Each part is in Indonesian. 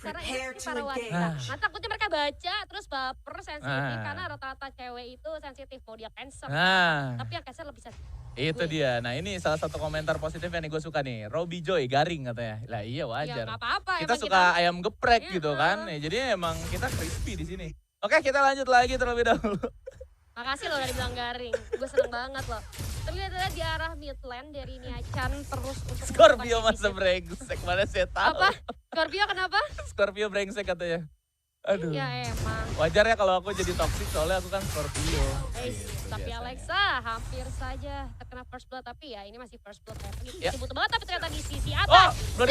karena ini para wanita. Nah takutnya mereka baca terus baper sensitif karena rata-rata cewek itu sensitif mau dia cancer. Tapi yang cancer lebih sensitif. Itu dia. Nah ini salah satu komentar positif yang gue suka nih. Robby Joy garing katanya. Lah iya wajar. Ya nggak apa-apa. Kita suka ayam geprek gitu kan. Ya, jadi emang kita crispy di sini. Oke kita lanjut lagi terlebih dahulu. Makasih loh udah dibilang garing. Gue seneng banget loh. Terlihat di arah midland dari Niachan terus untuk Scorpio masa brengsek. Mana saya tahu. Apa? Scorpio kenapa? Scorpio brengsek katanya. Aduh. Ya emang. Wajar ya kalau aku jadi toxic soalnya aku kan Scorpio. Tapi biasanya. Alexa hampir saja terkena first blood. Tapi ya ini masih first blood ya. Butuh banget tapi ternyata di sisi atas. Batu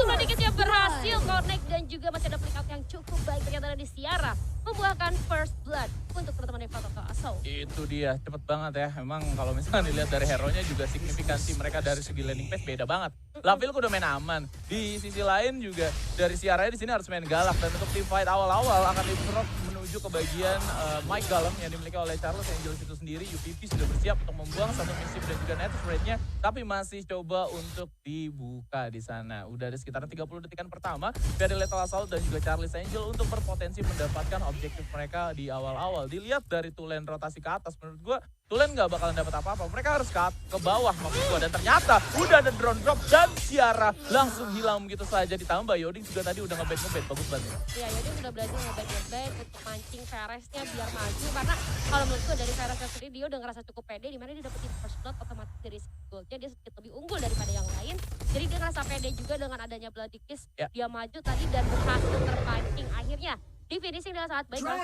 Bloodikisnya berhasil connect dan juga masih ada flick out yang cukup baik. Ternyata ada di Ciara membuahkan first blood untuk teman-teman dari Protocol Assault. Itu dia, cepet banget ya. Memang kalau misalnya dilihat dari hero-nya juga signifikansi mereka dari segi landing phase beda banget. Lavil udah main aman. Di sisi lain juga dari Ciara di sini harus main galak dan untuk team fight awal-awal akan diprok menuju ke bagian Mike Galem yang dimiliki oleh Charles Angels itu sendiri. UPP sudah bersiap untuk membuang satu misi dan juga net rate-nya, tapi masih coba untuk dibuka di sana. Udah ada sekitar 30 detikan pertama dari Lethal Assault dan juga Charles Angel untuk berpotensi mendapatkan objektif mereka di awal-awal. Dilihat dari Tulen rotasi ke atas, menurut gue Tulen gak bakalan dapat apa-apa. Mereka harus ke bawah maksud gue. Dan ternyata udah ada drone drop dan Ciara langsung hilang begitu saja. Ditambah Yoding juga tadi udah ngebet bagus banget. Iya Yoding udah berhasil ngebet untuk mancing Veresnya biar maju. Karena kalau menurut gue dari Veresnya sendiri dia udah ngerasa cukup pede. Dimana dia dapetin first blood otomatis dari goldnya dia sedikit lebih unggul daripada yang lain. Jadi dia ngerasa pede juga dengan adanya Bloodikis. Dia maju tadi dan berhasil terpancing. Akhirnya di finishing dengan sangat baik tapi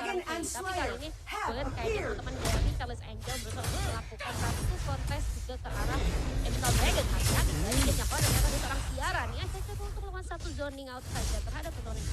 kali ini gue lihat kayaknya teman-teman dari Charles Angel berusaha untuk melakukan satu kontes juga ke arah Epical Dragon hati-hati dia nyapa dan ternyata dia seorang Ciara nih coba untuk melakukan satu zoning out saja terhadap zoning.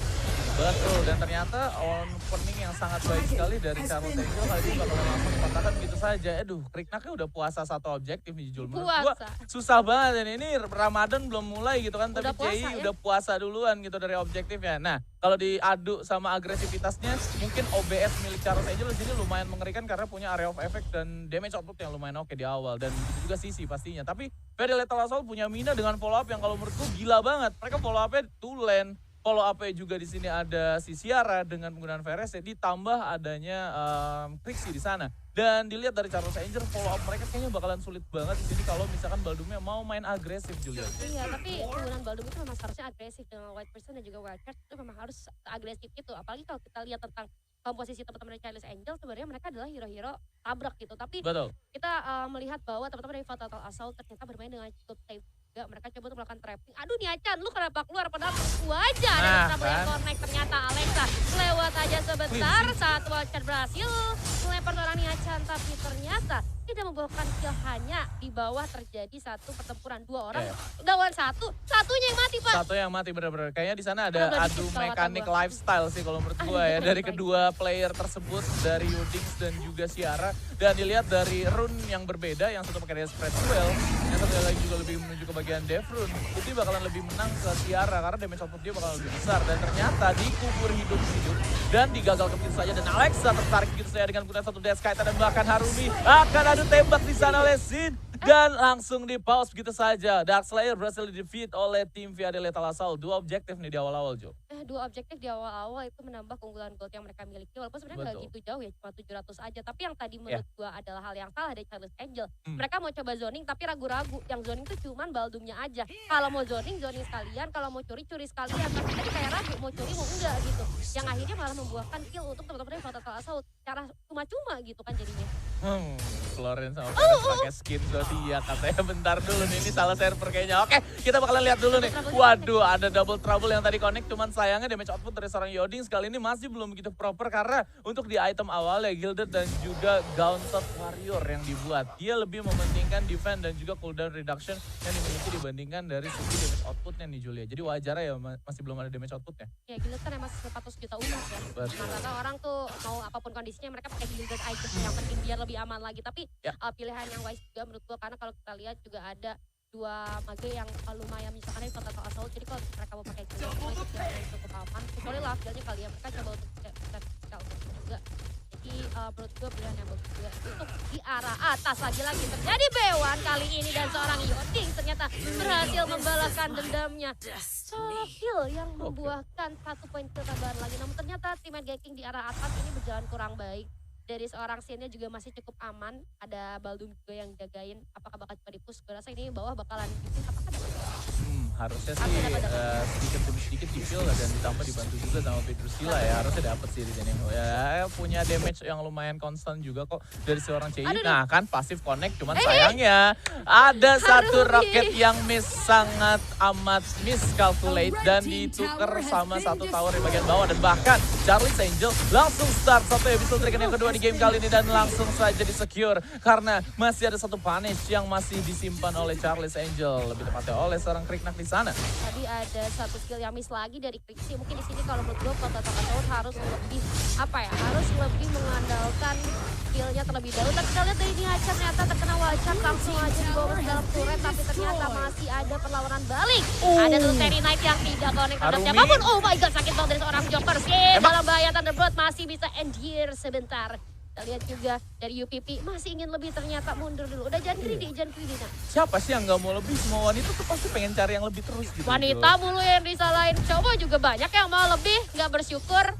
Betul, dan ternyata opening yang sangat baik sekali dari Charles Angel kali ini bakal langsung dipatahkan begitu saja. Aduh, Kriknaknya udah puasa satu objektif nih Jul. Menurut gua susah banget dan ini Ramadan belum mulai gitu kan, tapi CI udah puasa duluan gitu dari objektifnya. Nah, kalau diadu sama agresivitasnya, mungkin OBS milik Charles Angel di sini lumayan mengerikan karena punya area of effect dan damage output yang lumayan oke di awal. Dan begitu juga Sisi pastinya. Tapi Very Lethal Assault punya Mina dengan follow up yang kalau menurutku gila banget. Mereka follow up-nya Tulen, follow up-nya juga di sini ada si Ciara dengan penggunaan Veres, ditambah adanya Trixie di sana. Dan dilihat dari Charles Angel, follow up mereka kayaknya bakalan sulit banget di sini kalau misalkan Baldumnya mau main agresif, Julian. Iya, tapi penggunaan Baldum itu memang seharusnya agresif dengan White Person dan juga Wildcard itu memang harus agresif itu. Apalagi kalau kita lihat tentang komposisi teman-teman dari Charles Angel, sebenarnya mereka adalah hero-hero tabrak gitu. Tapi kita melihat bahwa teman-teman dari Fatal Assault ternyata bermain dengan cukup safe. Juga mereka coba untuk melakukan trapping. Aduh Niachan, lu kenapa keluar? Padahal wajah ada trouble yang connect. Ternyata Alexa lewat aja sebentar saat Wildcard berhasil melempar seorang Niachan. Tapi ternyata tidak membawakan kill, hanya di bawah terjadi satu pertempuran. Dua orang lawan satunya yang mati Pak. Satu yang mati benar-benar. Kayaknya di sana ada adu mekanik lifestyle sih kalau menurut gue ya. Dari kedua player tersebut, dari Yodings dan juga Ciara. Dan dilihat dari rune yang berbeda, yang satu pakai spread well, yang satu lagi juga lebih menuju ke bagian Death Rune. Itu bakalan lebih menang ke Ciara karena damage output dia bakal lebih besar. Dan ternyata dikubur hidup-hidup dan digagalkan begitu saja. Dan Alexa tertarik begitu saja dengan penggunaan satu Death Kite dan bahkan Harumi akan adu tembak di sana oleh Sin. Dan langsung di pause begitu saja. Dark Slayer berhasil di defeat oleh tim via Lethal Assault. Dua objektif nih di awal-awal, Jo. Dua objektif di awal-awal itu menambah keunggulan gold yang mereka miliki. Walaupun sebenarnya nggak gitu jauh ya, cuma 700 aja. Tapi yang tadi menurut gua adalah hal yang salah dari Charles Angel. Mereka mau coba zoning tapi ragu-ragu. Yang zoning tuh cuman Baldumnya aja. Kalau mau zoning sekalian. Kalau mau curi sekalian. Tapi tadi kayak ragu mau curi mau enggak gitu. Yang akhirnya malah membuahkan kill untuk teman-teman dari Fatal Assault. Cara cuma-cuma gitu kan jadinya. Florence sama Venus pakai skin Zodiac katanya. Bentar dulu nih, ini salah server kayaknya. Oke, kita bakalan lihat dulu nih. Waduh, ada double trouble yang tadi connect. Cuman sayangnya damage output dari seorang Yoding sekali ini masih belum begitu proper. Karena untuk di item awal ya Gilded dan juga Gaunted Warrior yang dibuat. Dia lebih mementingkan defense dan juga cooldown reduction yang dimiliki dibandingkan dari segi damage outputnya nih Julia. Jadi wajar ya masih belum ada damage outputnya. Ya Gilded kan emang 400 juta umat ya. Karena orang tuh mau apapun kondisinya mereka pakai Gilded item yang penting biar lebih aman lagi. Tapi pilihan yang wise juga menurut gua, karena kalau kita lihat juga ada dua mage yang lumayan misalkan dari Fatal Assault. Jadi kalau mereka mau pakai Gilded itu cukup aman. Kecuali lah kali ya mereka coba untuk juga. Jadi menurut gue pilihan yang bagus juga untuk di arah atas. Lagi-lagi terjadi B1 kali ini dan seorang Yoding ternyata berhasil membalaskan dendamnya. Kill yang membuahkan 1 poin kill tambahan lagi. Namun ternyata tim Genking di arah atas ini berjalan kurang baik. Dari seorang Shin-nya juga masih cukup aman. Ada Baldung juga yang jagain. Apakah bakal cepat di-push? Gue rasa ini bawah bakalan di-push. Apakah dapat? Harusnya sih sedikit demi sedikit di-kill dan ditambah dibantu juga sama Pedrusila ya. Harusnya dapet sih di sini. Ya punya damage yang lumayan konstan juga kok dari seorang CI. Nah kan pasif connect cuman sayangnya ada satu roket yang miss, sangat amat miscalculate dan ditukar sama satu tower di bagian bawah. Dan bahkan Charlie's Angel langsung start satu episode Dragon yang kedua di game kali ini dan langsung saja di-secure karena masih ada satu punish yang masih disimpan oleh Charlie's Angel, lebih tepatnya oleh seorang Kriknak di sana. Tadi ada satu skill yang miss lagi dari Krixi. Mungkin di sini kalau menurut gue Kota Tokyo harus lebih harus lebih mengandalkan skillnya terlebih dahulu. Tapi kita lihat dari Niachan ternyata terkena wajah langsung aja dibawa ke dalam turret, tapi ternyata masih ada perlawanan balik. Ada tuh Terry Knight yang tidak connect terhadap siapapun. Oh my god, sakit banget dari seorang Joker sih. Dalam bahaya Thunderbird masih bisa endure sebentar. Kita lihat juga dari UPP masih ingin lebih, ternyata mundur dulu. Udah jangan greedy, jangan greedy. Nah. Siapa sih yang gak mau lebih? Semua wanita tuh pasti pengen cari yang lebih terus gitu. Wanita mulu yang disalahin, cowok juga banyak yang mau lebih, gak bersyukur.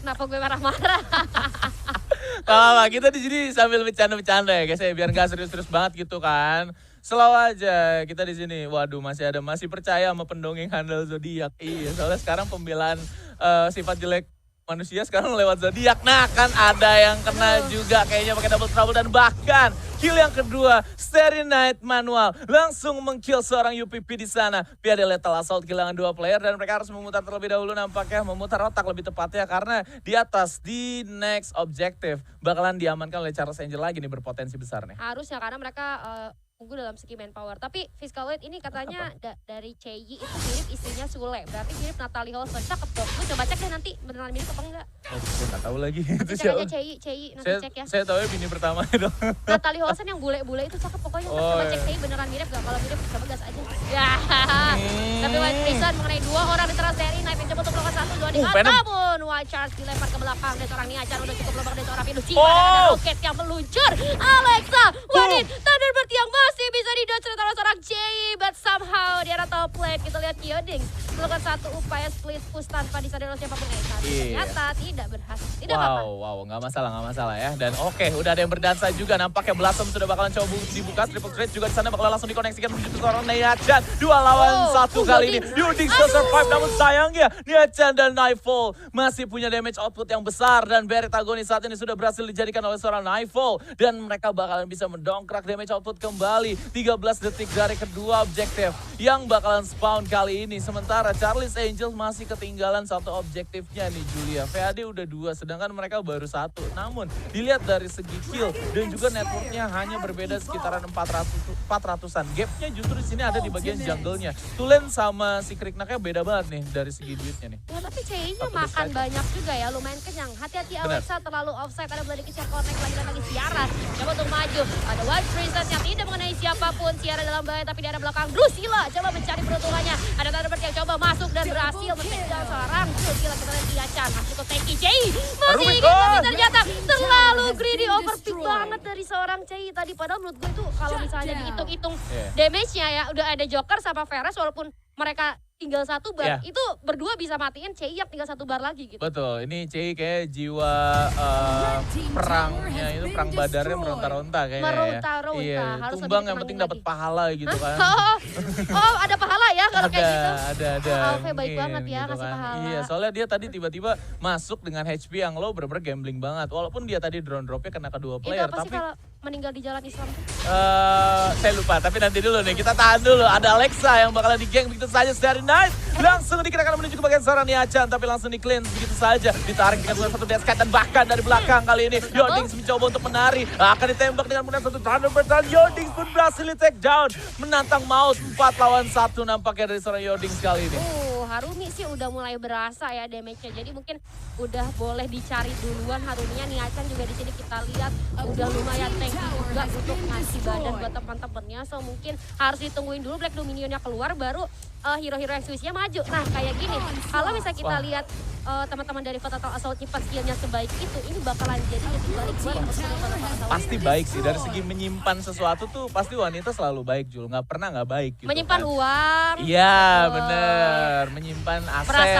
Kenapa gue marah-marah? Kita di sini sambil bercanda-bercanda ya guys ya, biar gak serius-serius banget gitu kan. Slow aja kita di sini. Waduh, masih percaya sama pendongeng handal zodiak. Iya, soalnya sekarang pembelaan sifat jelek manusia sekarang lewat zodiak. Nah kan ada yang kena juga kayaknya pakai double trouble dan bahkan kill yang kedua Starry Night manual langsung mengkill seorang UPP di sana. Piada Lethal Assault kehilangan 2 player dan mereka harus memutar terlebih dahulu, nampaknya memutar otak lebih tepatnya karena di atas di next objective bakalan diamankan oleh Charles Angel lagi nih, berpotensi besar nih. Harusnya karena mereka unggul dalam segi manpower. Tapi Fiscaloid ini katanya dari CY itu mirip istrinya Sule. Berarti mirip Natalie Holston. Cakep dong. Gue coba cek deh nanti beneran mirip apa enggak. Oh, gue gak tahu lagi. Nanti cek aja CY nanti cek ya. Saya tahu ya bini pertamanya dong. Natalie Holston yang bule-bule itu cakep pokoknya. Coba cek CY beneran mirip gak? Kalau mirip coba gas aja. Ya. Tapi White Prison mengenai 2 orang di teras seri. Knife yang coba untuk melakukan 1, 2 di atas. Namun White Charles dilempar ke belakang. Dan seorang Niachan udah cukup lomba dari seorang Pinduci. Ada roket yang meluncur. Alexa, Wadid, Thunderbird yang masih bisa didodge oleh seorang CY, but somehow di arah top lane kita lihat Yoding melakukan satu upaya split push tanpa disadari oleh siapapun. Ternyata tidak berhasil. Tidak apa-apa. Nggak masalah ya. Dan oke, udah ada yang berdansa juga. Nampaknya Blossom sudah bakalan coba dibuka. Triple threat juga di sana bakalan langsung dikoneksikan menuju ke seorang Niachan. 2 lawan 1 kali ini. Yoding still survive, namun sayangnya Niachan dan Nightfall masih punya damage output yang besar dan Beret Agonis saat ini sudah berhasil dijadikan oleh seorang Nightfall dan mereka bakalan bisa mendongkrak damage output kembali. 13 detik dari kedua objektif yang bakalan spawn kali ini. Sementara Charlie's Angel masih ketinggalan satu objektifnya nih Julia. VAD udah 2 sedangkan mereka baru 1. Namun dilihat dari segi kill dan juga networknya hanya berbeda sekitaran 400-an. Gapnya justru di sini ada di bagian jungle-nya. Tulen sama si Kriknaknya beda banget nih dari segi duitnya nih. Ya tapi CY-nya makan banyak juga ya, lumayan kenyang. Hati-hati Alexa terlalu offside, ada Bloody Kiss yang connect lagi Ciara. Coba untuk maju, ada White Princess yang tidak mengenai siapapun. Ciara dalam bahaya tapi di arah belakang Drusilla coba mencari peruntungannya. Ada Thunderbird yang coba masuk dan berhasil mentinggal seorang Drusilla. Kita lihat Niachan masih ke tanky CY. Masih ingin tapi ternyata terlalu greedy, overpick banget dari seorang CY tadi. Padahal menurut gue itu kalau misalnya dihitung-hitung damage-nya ya udah ada Joker sama Veres walaupun mereka tinggal 1 bar, itu berdua bisa matiin CY yang tinggal 1 bar lagi gitu. Betul, ini CY kayak jiwa perangnya itu, perang badarnya meronta-ronta kayaknya. Meronta-ronta, iya, harus tumbang yang penting dapat pahala gitu kan. Ada pahala ya kalau kayak gitu. Ada. Alve baik banget ya gitu ngasih kan. pahala. Iya, soalnya dia tadi tiba-tiba masuk dengan HP yang low, bener-bener gambling banget. Walaupun dia tadi drone dropnya kena kedua player. Itu apa sih kalau meninggal di jalan Islam tuh? Saya lupa, tapi nanti dulu nih, kita tahan dulu. Ada Alexa yang bakalan di-gang begitu saja dari Nice. Langsung dikirakan menuju ke bagian seorang Niachan, tapi langsung di-cleanse begitu saja. Ditarik dengan satu Deathkite dan bahkan dari belakang kali ini Yodings mencoba untuk menari. Akan ditembak dengan mudah satu Thunderbird dan Yodings pun berhasil di-take down. Menantang maut 4 lawan 1 nampaknya dari seorang Yodings kali ini. Harumi sih udah mulai berasa ya damage-nya. Jadi mungkin udah boleh dicari duluan Haruminya. Niachan juga di sini kita lihat udah lumayan tanky juga untuk ngasih badan buat teman-temannya. So mungkin harus ditungguin dulu Black Dominionnya keluar baru hero-hero yang Swissnya maju. Nah kayak gini, kalau misalnya kita lihat teman-teman dari Fatal Assault nyimpan skillnya sebaik itu, ini bakalan jadi lebih baik buat teman-teman Fatal Assault. Pasti baik sih, dari segi menyimpan sesuatu tuh pasti wanita selalu baik, Jul. Nggak pernah nggak baik gitu. Menyimpan uang. Iya bener, menyimpan aset,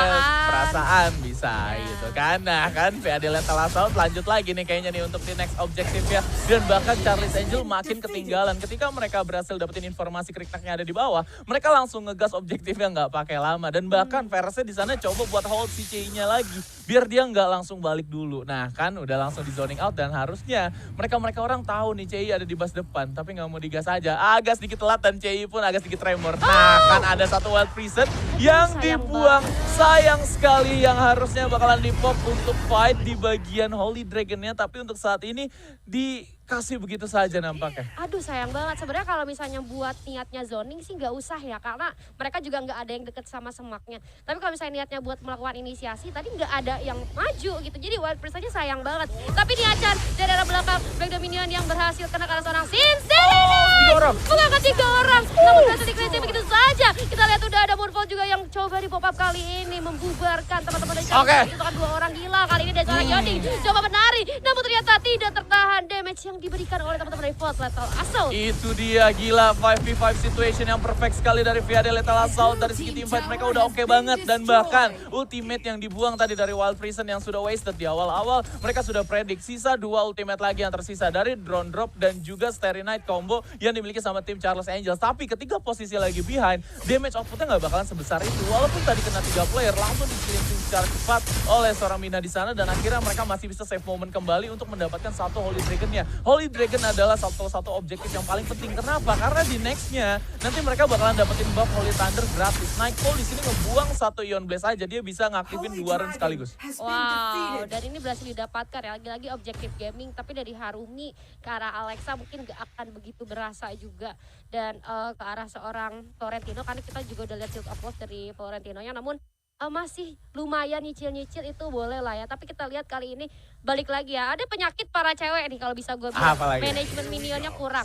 perasaan bisa gitu kan. Nah kan VAD Lethal Assault lanjut lagi nih kayaknya nih untuk di next objektif ya. Dan bahkan Charlie's Angel makin ketinggalan ketika mereka berhasil dapetin informasi kriknaknya ada di bawah. Mereka langsung ngegas objektifnya nggak pakai lama. Dan bahkan Verse di sana coba buat hold si CI-nya lagi. Biar dia nggak langsung balik dulu. Nah kan udah langsung di zoning out dan harusnya mereka orang tahu nih CI ada di bus depan. Tapi nggak mau digas aja. Agak sedikit telat dan CI pun agak sedikit tremor. Nah kan ada satu wild preset yang dibuang. Sayang sekali yang harusnya bakalan dipop untuk fight di bagian Holy Dragon-nya. Tapi untuk saat ini dikasih begitu saja nampaknya. Aduh sayang banget. Sebenarnya kalau misalnya buat niatnya zoning sih nggak usah ya. Karena mereka juga nggak ada yang deket sama semaknya. Tapi kalau misalnya niatnya buat melakukan inisiasi, tadi nggak ada yang maju gitu. Jadi wild preset aja sayang banget. Tapi nih Acan dari arah belakang Black Dominion yang berhasil kena karena seorang Sinselina. Bukan 3 orang. Namun berhasil di begitu saja. Kita lihat udah ada Moonfall juga yang coba di pop up kali ini. Membubarkan teman-teman dari Charlie. Itu kan 2 orang gila. Kali ini dari seorang Yodi. Coba menari. Namun ternyata tidak tertahan damage yang diberikan oleh teman-teman dari Fatal Lethal Assault. Itu dia gila 5v5 situation yang perfect sekali dari VAD Lethal Assault. Dari segi teamfight mereka udah oke banget. Dan bahkan ultimate yang dibuang tadi dari Wild Prison yang sudah wasted di awal-awal. Mereka sudah predik sisa 2 ultimate lagi yang tersisa dari Drone Drop dan juga Starry Night combo yang dimiliki sama tim Charlie's Angels. Tapi ketika posisi lagi behind, damage outputnya nggak bakalan sebesar itu. Walaupun tadi kena 3 player, langsung di-cleansing secara cepat oleh seorang Mina di sana. Dan akhirnya mereka masih bisa save moment kembali untuk mendapatkan satu Holy Dragon-nya. Holy Dragon adalah satu objektif yang paling penting. Kenapa? Karena di next-nya nanti mereka bakalan dapetin buff Holy Thunder gratis. Nightfall di sini ngebuang satu Ion Blaze aja, dia bisa ngaktifin 2 run sekaligus. Wow, dan ini berhasil didapatkan ya. Lagi-lagi objektif gaming, tapi dari Harumi ke arah Alexa mungkin gak akan begitu berasa juga. Dan ke arah seorang Florentino, karena kita juga udah lihat Shield of Love dari Florentino-nya. Namun masih lumayan nyicil-nyicil itu boleh lah ya. Tapi kita lihat kali ini balik lagi ya. Ada penyakit para cewek nih kalau bisa gue bilang. Manajemen minionnya kurang.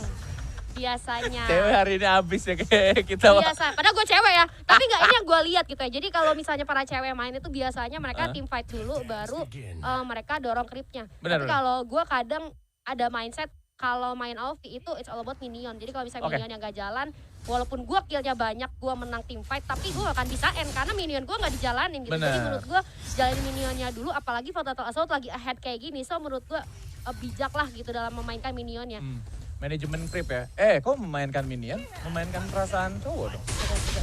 Biasanya. Cewek hari ini habis ya kayak kita. Biasa, padahal gue cewek ya. Tapi enggak, ini yang gue lihat gitu ya. Jadi kalau misalnya para cewek main itu biasanya mereka team fight dulu baru mereka dorong creepnya. Tapi kalau gue kadang ada mindset kalau main AoV itu it's all about minion. Jadi kalau misalnya minion yang gak jalan, walaupun gue killnya banyak, gue menang team fight, tapi gue gak akan bisa end karena minion gue gak dijalanin gitu. Jadi menurut gue jalanin minionnya dulu, apalagi Fatal Assault lagi ahead kayak gini. So menurut gue bijak lah gitu dalam memainkan minionnya. Manajemen creep ya. Kok memainkan minion? Memainkan perasaan cowok dong.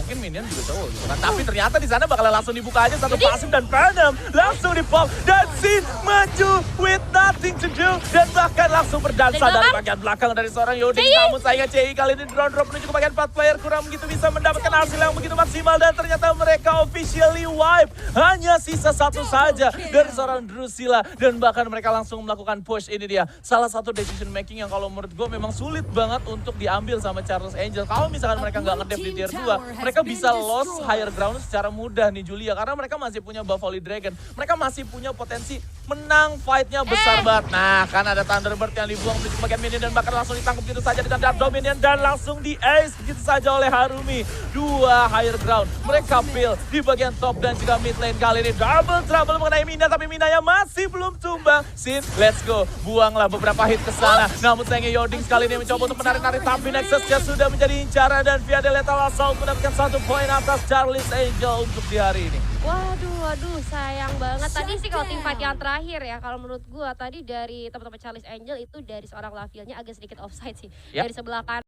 Mungkin minion juga cowok gitu kan. Tapi ternyata di sana bakalan langsung dibuka aja satu pasif dan Phantom langsung dipop dan Sin maju with nothing to do dan bahkan langsung berdansa dari bagian belakang dari seorang Yodi. Namun sayangnya CI kali ini drone drop menuju ke bagian 4 player kurang begitu bisa mendapatkan hasil yang begitu maksimal dan ternyata mereka officially wipe. Hanya sisa satu saja dari seorang Drusilla dan bahkan mereka langsung melakukan push. Ini dia salah satu decision making yang kalau menurut gue memang sulit banget untuk diambil sama Charlie's Angel. Kalau misalkan mereka nggak ngedef di tier 2, mereka bisa lost higher ground secara mudah nih Julia. Karena mereka masih punya buff Holy Dragon. Mereka masih punya potensi menang fight-nya besar banget. Nah kan ada Thunderbird yang dibuang menuju bagian minion dan bahkan langsung ditangkap begitu saja dengan Dark Dominion dan langsung di ace begitu saja oleh Harumi. 2 higher ground. Mereka peel di bagian top dan juga mid lane kali ini. Double trouble mengenai Mina tapi Minanya masih belum tumbang. Sin, let's go. Buanglah beberapa hit ke sana. Namun sayangnya Yoding sekali ini mencoba untuk menarik-narik tapi Nexusnya sudah menjadi incaran dan VAD Lethal Assault mendapatkan 1 poin atas Charlie's Angel untuk di hari ini. Waduh, sayang banget. Tadi sih kalau teamfight yang terakhir ya, kalau menurut gua tadi dari teman-teman Charlie's Angel itu dari seorang Lavilnya agak sedikit offside sih. Dari sebelah kanan.